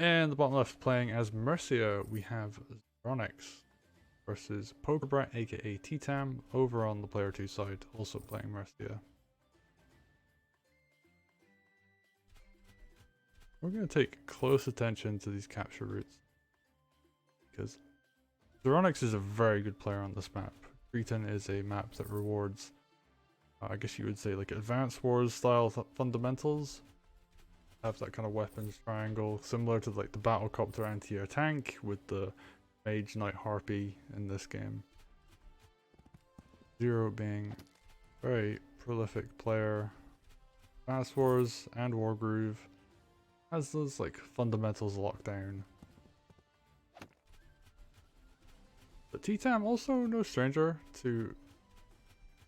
And the bottom left playing as Mercia, we have Zeronix versus Pokerbrat aka ttam over on the player 2 side, also playing Mercia. We're going to take close attention to these capture routes because Zeronix is a very good player on this map. Treeton is a map that rewards, I guess you would say, like Advanced Wars style fundamentals. Have that kind of weapons triangle, similar to like the Battlecopter anti-air tank with the Mage Knight Harpy in this game. Zero being a very prolific player. Advanced Wars and Wargroove has those like fundamentals locked down. But ttam also no stranger to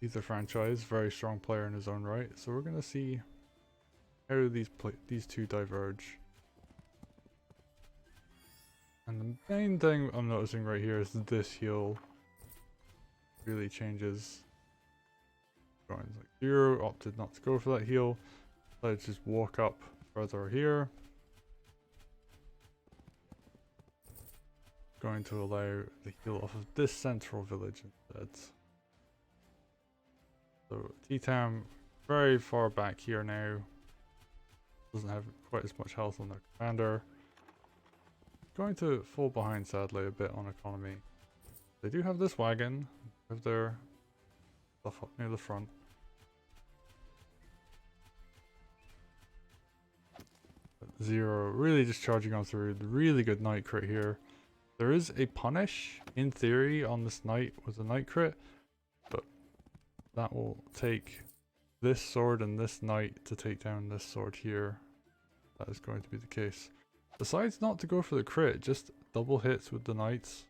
either franchise, very strong player in his own right. So we're gonna see how these two diverge. And the main thing I'm noticing right here is that this heal really changes. Like Zero opted not to go for that heal. Let's just walk up further here. Going to allow the heal off of this central village instead. So ttam very far back here now. Doesn't have quite as much health on their commander. Going to fall behind sadly a bit on economy. They do have this wagon with their stuff up near the front. But Zero really just charging on through. The really good knight crit here. There is a punish in theory on this knight with a knight crit, but that will take this sword and this knight to take down this sword here. That is going to be the case. Decides not to go for the crit, just double hits with the knights.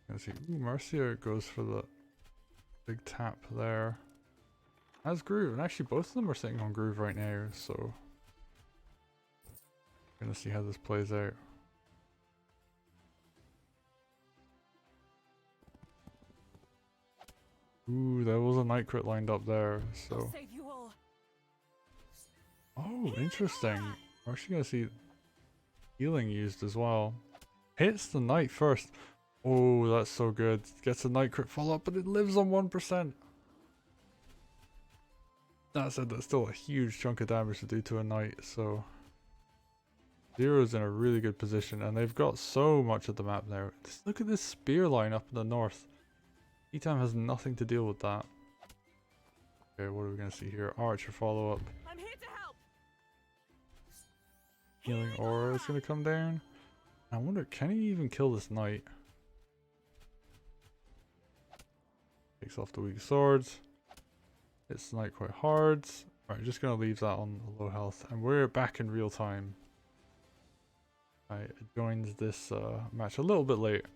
Let's see, ooh, Mercia goes for the big tap there. As Groove, and actually both of them are sitting on Groove right now, so gonna see how this plays out. Ooh, there was a knight crit lined up there, so. Oh, interesting. We're actually gonna see healing used as well. Hits the knight first. Oh, that's so good. Gets a knight crit follow up, but it lives on 1%. That said, that's still a huge chunk of damage to do to a knight, so Zero's in a really good position, and they've got so much of the map now. Just look at this spear line up in the north. ttam has nothing to deal with that. Okay, what are we gonna see here? Archer follow up. I'm here to help. Healing aura is gonna come down. I wonder, can he even kill this knight? Takes off the weak swords. Hits the knight quite hard. Right, just gonna leave that on low health, and we're back in real time. I joined this match a little bit late.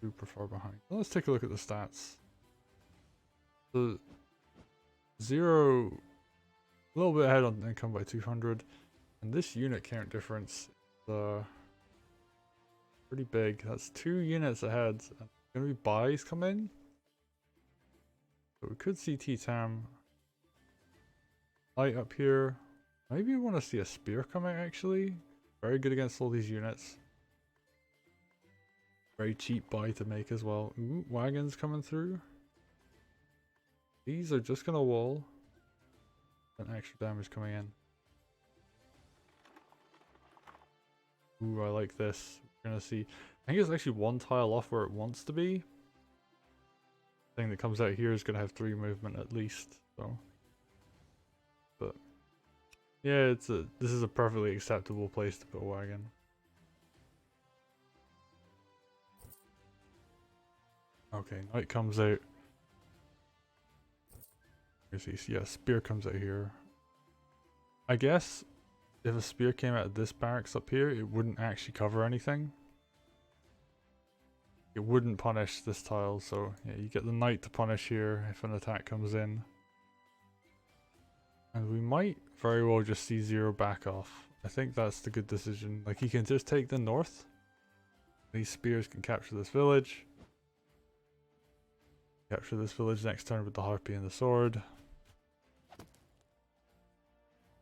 Super far behind. Well, let's take a look at the stats. The Zero, a little bit ahead on income by 200, and this unit count difference is pretty big. That's 2 units ahead. And gonna be buys come in, so we could see ttam light up here. Maybe we want to see a spear come out actually. Very good against all these units. Very cheap buy to make as well. Ooh, wagons coming through. These are just gonna wall. And extra damage coming in. Ooh, I like this. We're gonna see. I think it's actually 1 tile off where it wants to be. The thing that comes out here is gonna have 3 movement at least. So, but yeah, this is a perfectly acceptable place to put a wagon. Okay, knight comes out. Yeah, spear comes out here. I guess if a spear came out of this barracks up here, it wouldn't actually cover anything. It wouldn't punish this tile, so yeah, you get the knight to punish here if an attack comes in. And we might very well just see Zero back off. I think that's the good decision. Like, he can just take the north. These spears can capture this village. Capture this village next turn with the harpy and the sword.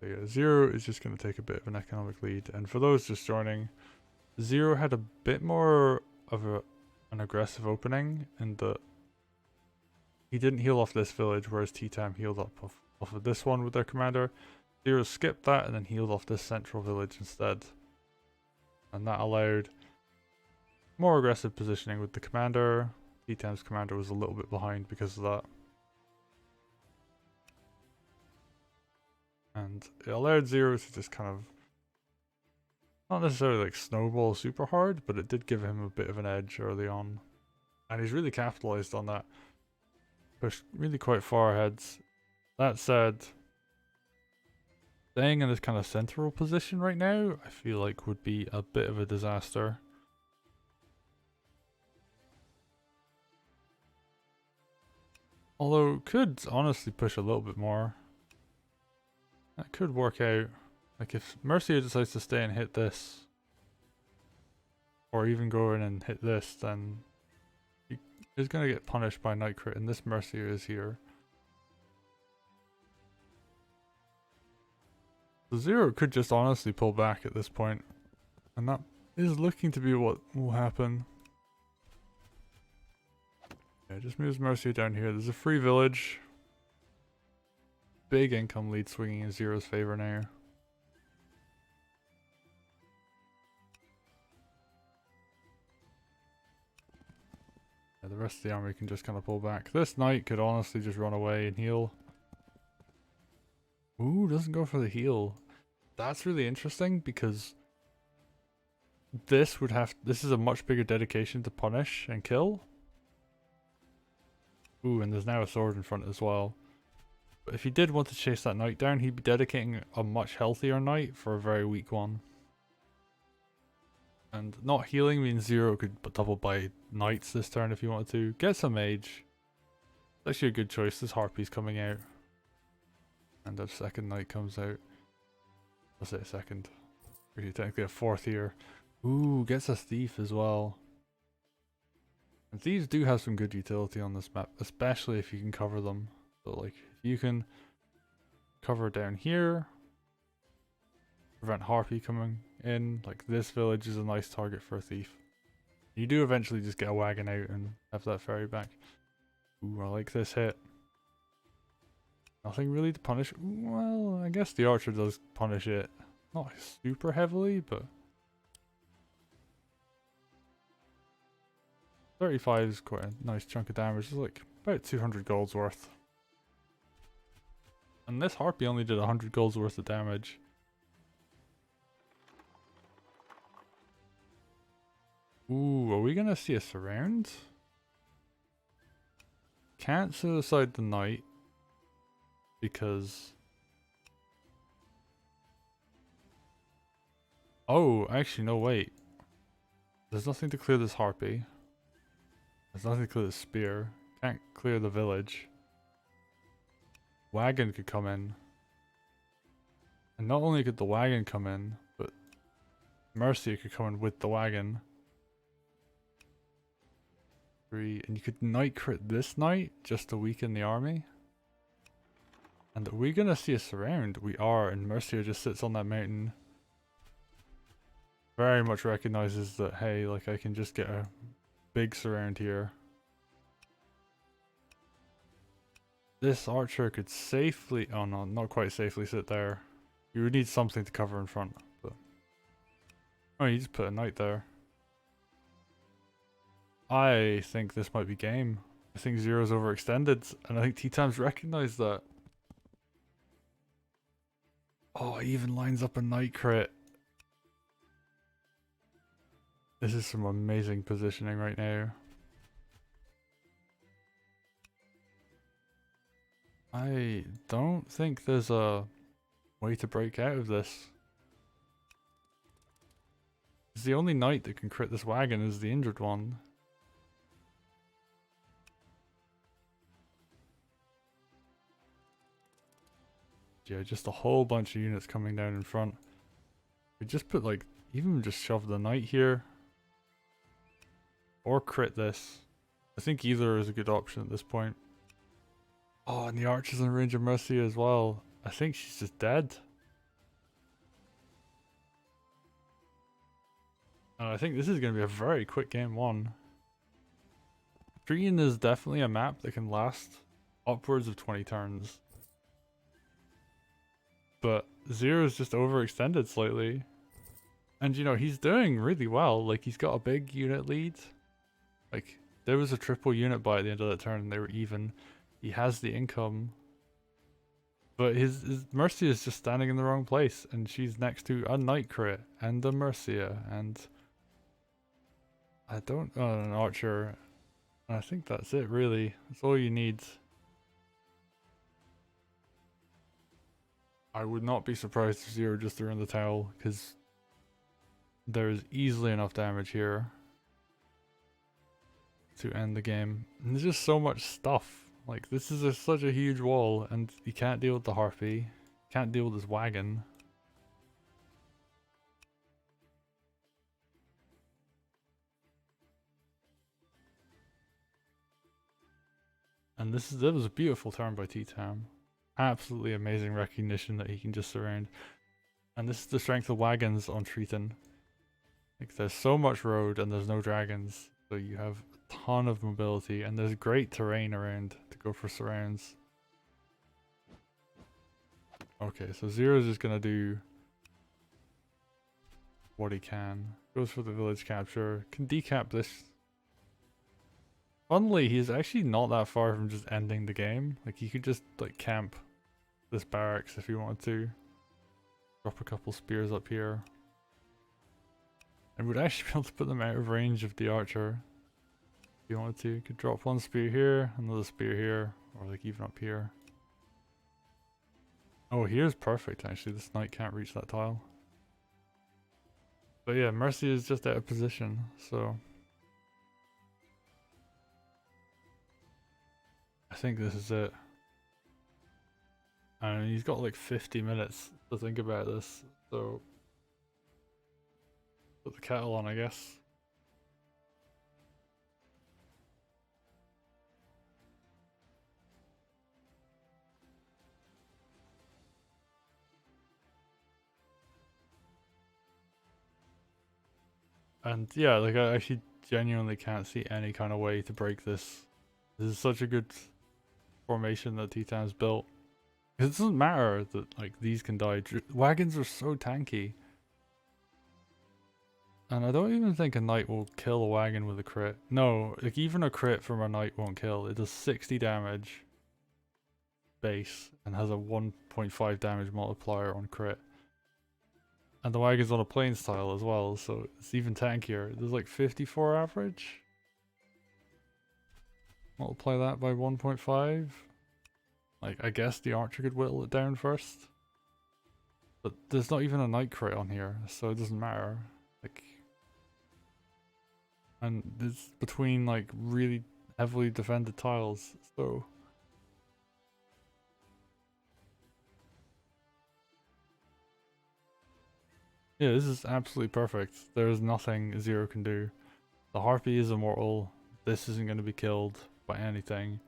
So yeah, Zero is just going to take a bit of an economic lead. And for those just joining, Zero had a bit more of an aggressive opening in that he didn't heal off this village, whereas ttam healed up off of this one with their commander. Zero skipped that and then healed off this central village instead. And that allowed more aggressive positioning with the commander. ttam's commander was a little bit behind because of that. And it allowed Zero to just kind of, not necessarily like snowball super hard, but it did give him a bit of an edge early on. And he's really capitalized on that. Pushed really quite far ahead. That said, staying in this kind of central position right now, I feel like would be a bit of a disaster. Although, could honestly push a little bit more. That could work out. Like if Mercia decides to stay and hit this, or even go in and hit this, then he is going to get punished by Night Crit, and this Mercia is here. So Zero could just honestly pull back at this point, and that is looking to be what will happen. Yeah, just moves Mercia down here. There's a free village. Big income lead swinging in Zero's favor now. Yeah, the rest of the army can just kind of pull back. This knight could honestly just run away and heal. Ooh, doesn't go for the heal. That's really interesting because this is a much bigger dedication to punish and kill. Ooh, and there's now a sword in front as well. But if he did want to chase that knight down, he'd be dedicating a much healthier knight for a very weak one. And not healing means Zero could double buy knights this turn if he wanted to. Get some mage. It's actually a good choice. This Harpy's coming out. And a second knight comes out. I'll say a second. Really technically a fourth here. Ooh, gets a thief as well. And thieves do have some good utility on this map, especially if you can cover them. So like, if you can cover down here, prevent Harpy coming in, like this village is a nice target for a thief. You do eventually just get a wagon out and have that ferry back. Ooh, I like this hit. Nothing really to punish. Ooh, well, I guess the archer does punish it. Not super heavily, but 35 is quite a nice chunk of damage. It's like about 200 gold's worth. And this Harpy only did 100 gold's worth of damage. Ooh, are we gonna see a surround? Can't suicide the knight because... Oh, actually no, wait. There's nothing to clear this Harpy. There's nothing to clear the spear. Can't clear the village. Wagon could come in. And not only could the wagon come in, but Mercia could come in with the wagon. And you could night crit this knight just to weaken the army. And are we gonna see a surround? We are, and Mercia just sits on that mountain. Very much recognizes that, hey, like I can just get a big surround here. This archer could safely, oh no, not quite safely sit there. You would need something to cover in front, but... Oh, you just put a knight there. I think this might be game. I think Zero's overextended, and I think ttam's recognized that. Oh, he even lines up a knight crit. This is some amazing positioning right now. I don't think there's a way to break out of this. It's the only knight that can crit this wagon is the injured one. Yeah, just a whole bunch of units coming down in front. We just put like, even just shove the knight here. Or crit this. I think either is a good option at this point. Oh, and the archer's in range of Mercia as well. I think she's just dead. And I think this is going to be a very quick game one. Treeton is definitely a map that can last upwards of 20 turns. But Zero's just overextended slightly. And you know, he's doing really well. Like, he's got a big unit lead. Like, there was a triple unit buy at the end of that turn and they were even. He has the income. But his Mercia is just standing in the wrong place. And she's next to a Knight crit and a Mercia and an Archer. I think that's it really. That's all you need. I would not be surprised if Zero just threw in the towel, because there is easily enough damage here to end the game. And there's just so much stuff. Like, this is such a huge wall, and you can't deal with the Harpy. Can't deal with this wagon. And that was a beautiful turn by ttam. Absolutely amazing recognition that he can just surround. And this is the strength of wagons on Treeton. Like, there's so much road and there's no dragons, so you have a ton of mobility and there's great terrain around to go for surrounds. Okay, so Zero's just gonna do what he can. Goes for the village capture. Can decap this. Funnily, he's actually not that far from just ending the game. Like, he could just like camp this barracks if he wanted to. Drop a couple spears up here. And would actually be able to put them out of range of the archer. If you wanted to. You could drop one spear here, another spear here, or like even up here. Oh, here's perfect actually. This knight can't reach that tile. But yeah, Mercia is just out of position, so I think this is it. And he's got like 50 minutes to think about this, so put the kettle on, I guess. And yeah, like, I actually genuinely can't see any kind of way to break this. This is such a good formation that ttam's built. It doesn't matter that like these can die. Wagons are so tanky. And I don't even think a knight will kill a wagon with a crit. No, like even a crit from a knight won't kill. It does 60 damage base and has a 1.5 damage multiplier on crit. And the wagon's on a plains tile as well, so it's even tankier. There's like 54 average. Multiply that by 1.5. Like, I guess the archer could whittle it down first. But there's not even a knight crit on here, so it doesn't matter. Like, and it's between like really heavily defended tiles, so yeah, this is absolutely perfect. There is nothing Zero can do. The Harpy is immortal. This isn't going to be killed by anything.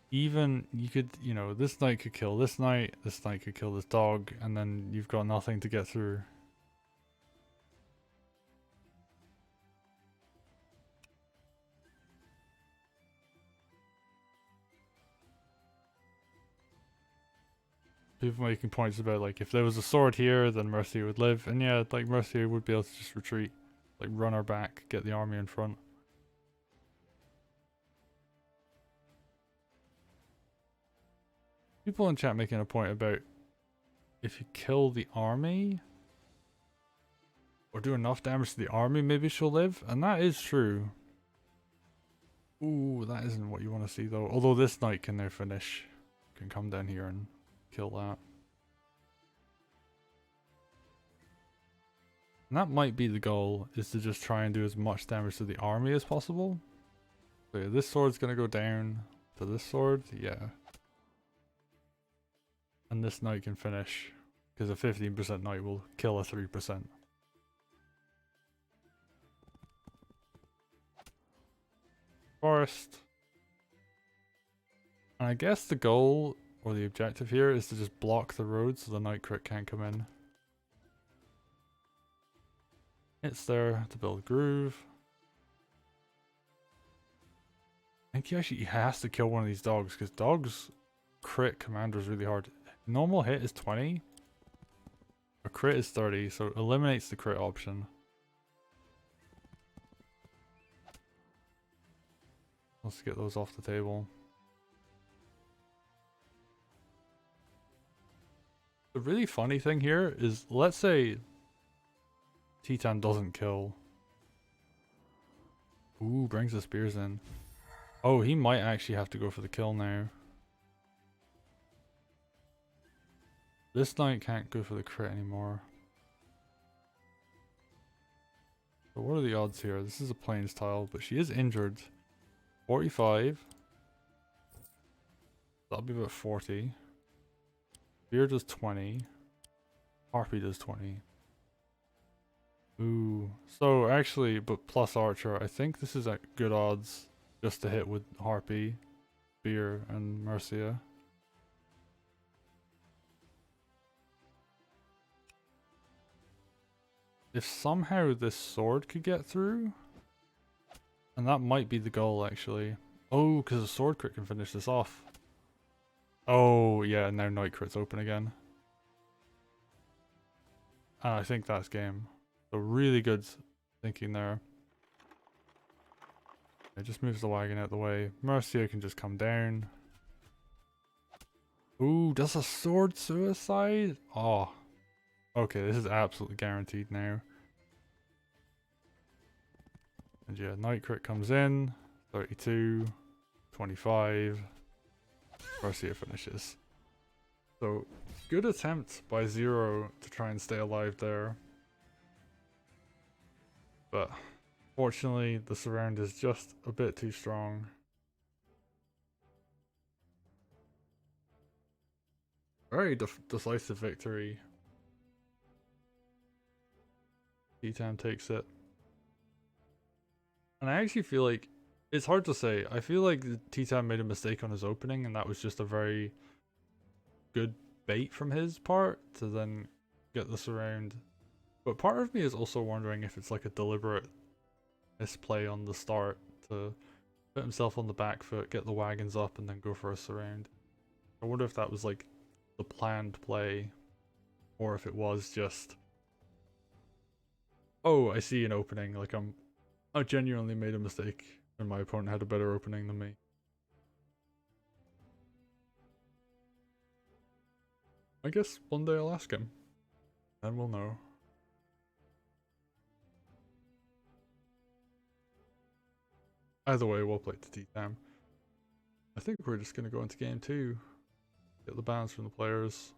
Even you could, you know, this knight could kill this knight could kill this dog, and then you've got nothing to get through. People making points about like if there was a sword here, then Mercia would live, and yeah, like Mercia would be able to just retreat, like run her back, get the army in front. People in chat making a point about if you kill the army or do enough damage to the army, maybe she'll live, and that is true. Ooh, that isn't what you want to see though. Although this knight can now finish, can come down here and kill that. And that might be the goal, is to just try and do as much damage to the army as possible. So yeah, this sword's gonna go down to this sword, yeah. And this knight can finish, because a 15% knight will kill a 3%. Forest. And I guess the goal, or the objective here, is to just block the road so the knight crit can't come in. It's there to build groove. I think he has to kill one of these dogs because dogs crit commanders really hard. Normal hit is 20. A crit is 30, so it eliminates the crit option. Let's get those off the table. The really funny thing here is, let's say ttam doesn't kill. Ooh, brings the spears in. Oh, he might actually have to go for the kill now. This knight can't go for the crit anymore. So what are the odds here? This is a plains tile, but she is injured. 45. That'll be about 40. Spear does 20. Harpy does 20. Ooh. So actually, but plus archer, I think this is at good odds just to hit with Harpy, Spear, and Mercia. If somehow this sword could get through, and that might be the goal actually. Oh, because a sword crit can finish this off. Oh yeah, now Knight crit's open again. And I think that's game. So really good thinking there. It just moves the wagon out the way. Mercia can just come down. Ooh, does a sword suicide? Oh. Okay, this is absolutely guaranteed now. And yeah, Knight crit comes in. 32. 25. Mercia finishes. So, good attempt by Zero to try and stay alive there. But fortunately, the surround is just a bit too strong. Very decisive victory. ttam takes it. And I actually feel like, it's hard to say, I feel like ttam made a mistake on his opening and that was just a very good bait from his part to then get the surround. But part of me is also wondering if it's like a deliberate misplay on the start to put himself on the back foot, get the wagons up, and then go for a surround. I wonder if that was like the planned play, or if it was just, oh, I see an opening, like I genuinely made a mistake and my opponent had a better opening than me. I guess one day I'll ask him, then we'll know. Either way, we'll play to ttam. I think we're just going to go into game 2. Get the balance from the players.